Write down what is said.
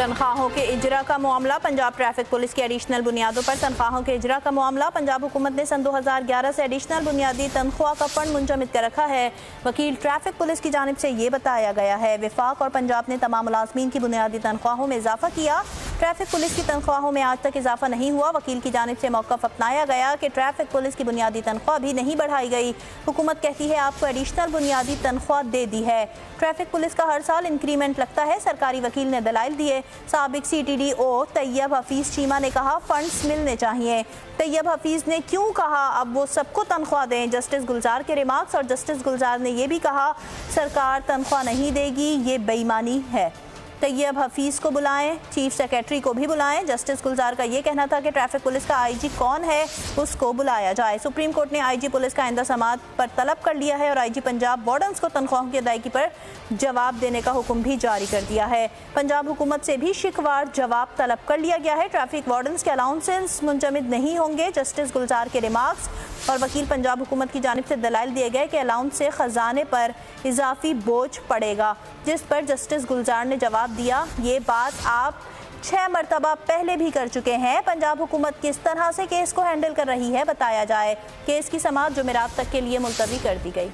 तनख्वाहों के इजरा का मामला। पंजाब ट्रैफिक पुलिस की एडिशनल बुनियादों पर तनख्वाहों के इजरा का मामला। पंजाब हुकूमत ने सन 2011 से एडिशनल बुनियादी तनख्वाह का फंड मुंजमद कर रखा है। वकील ट्रैफिक पुलिस की जानिब से ये बताया गया है। वफाक और पंजाब ने तमाम मुलाजमीन की बुनियादी तनख्वाहों में इजाफा किया। ट्रैफिक पुलिस की तनख्वाहों में आज तक इजाफा नहीं हुआ। वकील की जानिब से मौक़िफ़ अपनाया गया कि ट्रैफिक पुलिस की बुनियादी तनख्वाह भी नहीं बढ़ाई गई। हुकूमत कहती है आपको एडिशनल बुनियादी तनख्वाह दे दी है। ट्रैफिक पुलिस का हर साल इंक्रीमेंट लगता है। सरकारी वकील ने दलाइल दिए। साबिक CTDO तैयब हफीज चीमा ने कहा फंड्स मिलने चाहिए। तैयब हफीज ने क्यों कहा अब वो सबको तनख्वाह दें। जस्टिस गुलजार के रिमार्क्स और जस्टिस गुलजार ने यह भी कहा सरकार तनख्वाह नहीं देगी, ये बेईमानी है। तैयब हफीज को बुलाएं, चीफ सेक्रेटरी को भी बुलाएं। जस्टिस गुलजार का ये कहना था कि ट्रैफिक पुलिस का IG कौन है उसको बुलाया जाए। सुप्रीम कोर्ट ने IG पुलिस का आइंदा समाअत पर तलब कर लिया है और IG पंजाब वार्डन्स को तनख्वाहों की अदायगी पर जवाब देने का हुक्म भी जारी कर दिया है। पंजाब हुकूमत से भी शिकवार जवाब तलब कर लिया गया है। ट्रैफिक वार्डन्स के अलाउंसेस मुंजमद नहीं होंगे। जस्टिस गुलजार के रिमार्क्स और वकील पंजाब हुकूमत की जानिब से दलाइल दिए गए कि अलाउंस से खजाने पर इजाफी बोझ पड़ेगा, जिस पर जस्टिस गुलजार ने जवाब दिया ये बात आप 6 मरतबा पहले भी कर चुके हैं। पंजाब हुकूमत किस तरह से केस को हैंडल कर रही है बताया जाए। केस की समाअत जुमेरात तक के लिए मुलतवी कर दी गई।